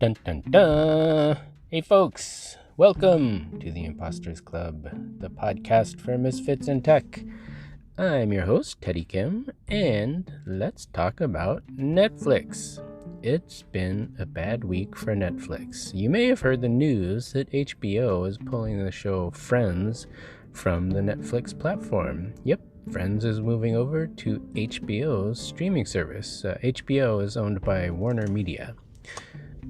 Dun dun dun! Hey folks, welcome to the Imposters Club, the podcast for misfits in tech. I'm your host, Teddy Kim, and let's talk about Netflix. It's been a bad week for Netflix. You may have heard the news that HBO is pulling the show Friends from the Netflix platform. Yep, Friends is moving over to HBO's streaming service. HBO is owned by Warner Media.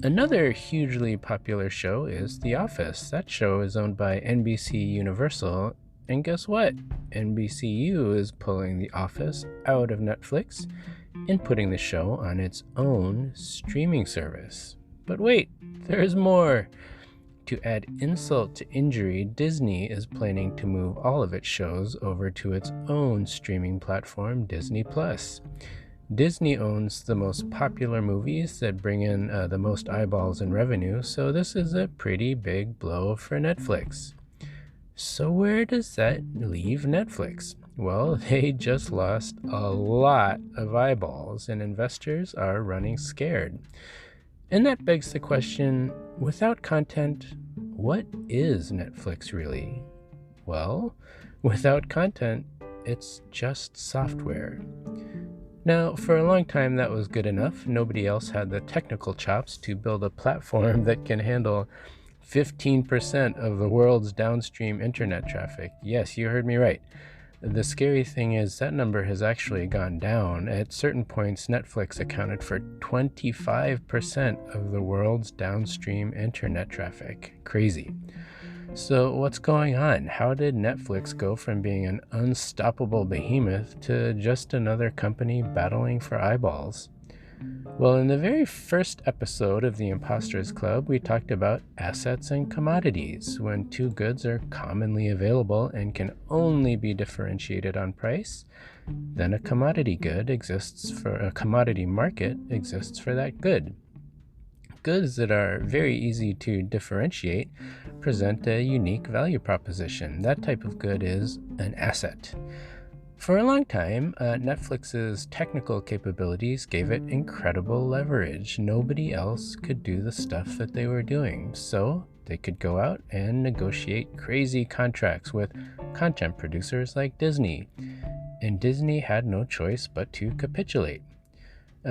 Another hugely popular show is The Office. That show is owned by NBC Universal, and guess what? NBCU is pulling The Office out of Netflix and putting the show on its own streaming service. But wait, there's more. To add insult to injury, Disney is planning to move all of its shows over to its own streaming platform, Disney+. Disney owns the most popular movies that bring in the most eyeballs and revenue, so this is a pretty big blow for Netflix. So where does that leave Netflix? Well, they just lost a lot of eyeballs, and investors are running scared. And that begs the question, without content, what is Netflix really? Well, without content, it's just software. Now, for a long time that was good enough. Nobody else had the technical chops to build a platform that can handle 15% of the world's downstream internet traffic. Yes, you heard me right. The scary thing is that number has actually gone down. At certain points, Netflix accounted for 25% of the world's downstream internet traffic. Crazy. So what's going on? How did Netflix go from being an unstoppable behemoth to just another company battling for eyeballs? Well, in the very first episode of the Imposters Club, we talked about assets and commodities. When two goods are commonly available and can only be differentiated on price, then a commodity market exists for that good. Goods that are very easy to differentiate present a unique value proposition. That type of good is an asset. For a long time, Netflix's technical capabilities gave it incredible leverage. Nobody else could do the stuff that they were doing, so they could go out and negotiate crazy contracts with content producers like Disney. And Disney had no choice but to capitulate.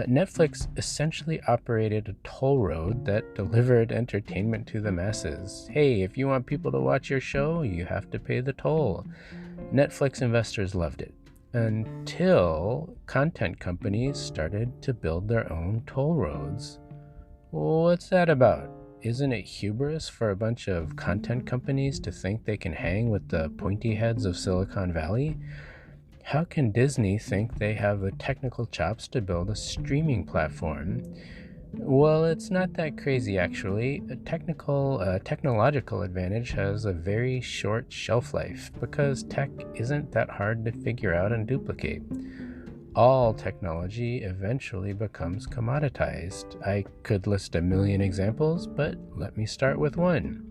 Netflix essentially operated a toll road that delivered entertainment to the masses. Hey, if you want people to watch your show, you have to pay the toll. Netflix investors loved it until content companies started to build their own toll roads. What's that about? Isn't it hubris for a bunch of content companies to think they can hang with the pointy heads of Silicon Valley? How can Disney think they have the technical chops to build a streaming platform? Well, it's not that crazy, actually. A technological advantage has a very short shelf life because tech isn't that hard to figure out and duplicate. All technology eventually becomes commoditized. I could list a million examples, but let me start with one.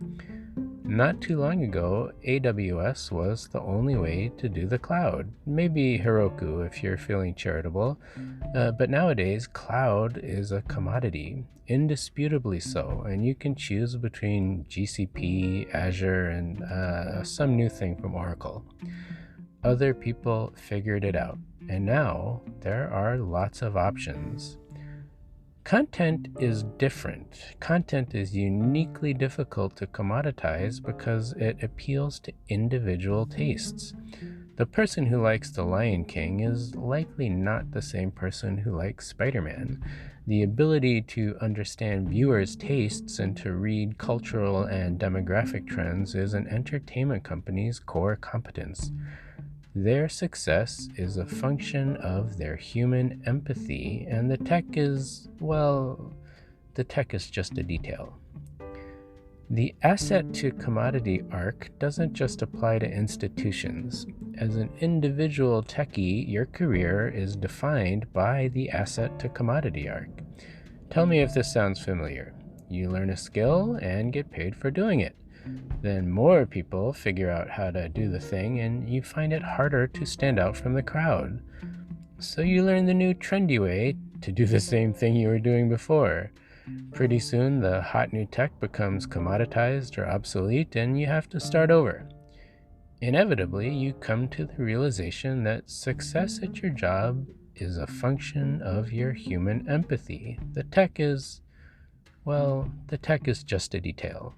Not too long ago, AWS was the only way to do the cloud. Maybe Heroku if you're feeling charitable, but nowadays cloud is a commodity, indisputably so, and you can choose between GCP, Azure, and some new thing from Oracle. Other people figured it out, and now there are lots of options. Content is different. Content is uniquely difficult to commoditize because it appeals to individual tastes. The person who likes The Lion King is likely not the same person who likes Spider-Man. The ability to understand viewers' tastes and to read cultural and demographic trends is an entertainment company's core competence. Their success is a function of their human empathy, and the tech is just a detail. The asset to commodity arc doesn't just apply to institutions. As an individual techie, your career is defined by the asset to commodity arc. Tell me if this sounds familiar. You learn a skill and get paid for doing it. Then more people figure out how to do the thing, and you find it harder to stand out from the crowd. So you learn the new trendy way to do the same thing you were doing before. Pretty soon, the hot new tech becomes commoditized or obsolete, and you have to start over. Inevitably, you come to the realization that success at your job is a function of your human empathy. The tech is just a detail.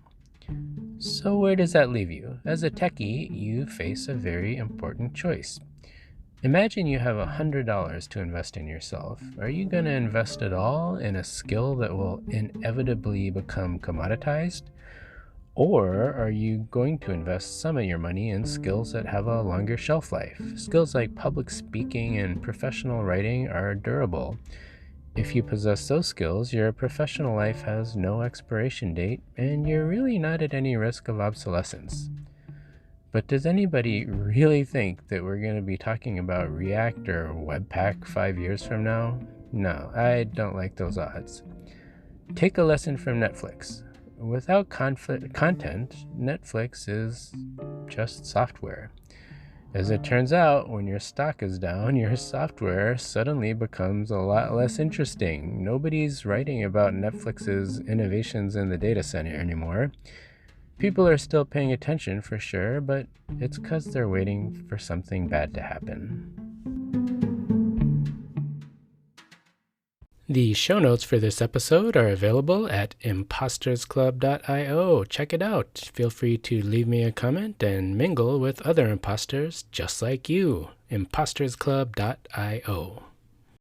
So where does that leave you? As a techie, you face a very important choice. Imagine you have $100 to invest in yourself. Are you going to invest it all in a skill that will inevitably become commoditized? Or are you going to invest some of your money in skills that have a longer shelf life? Skills like public speaking and professional writing are durable. If you possess those skills, your professional life has no expiration date, and you're really not at any risk of obsolescence. But does anybody really think that we're going to be talking about React or Webpack 5 years from now? No, I don't like those odds. Take a lesson from Netflix. Without content, Netflix is just software. As it turns out, when your stock is down, your software suddenly becomes a lot less interesting. Nobody's writing about Netflix's innovations in the data center anymore. People are still paying attention for sure, but it's because they're waiting for something bad to happen. The show notes for this episode are available at impostersclub.io. Check it out. Feel free to leave me a comment and mingle with other imposters just like you. impostersclub.io.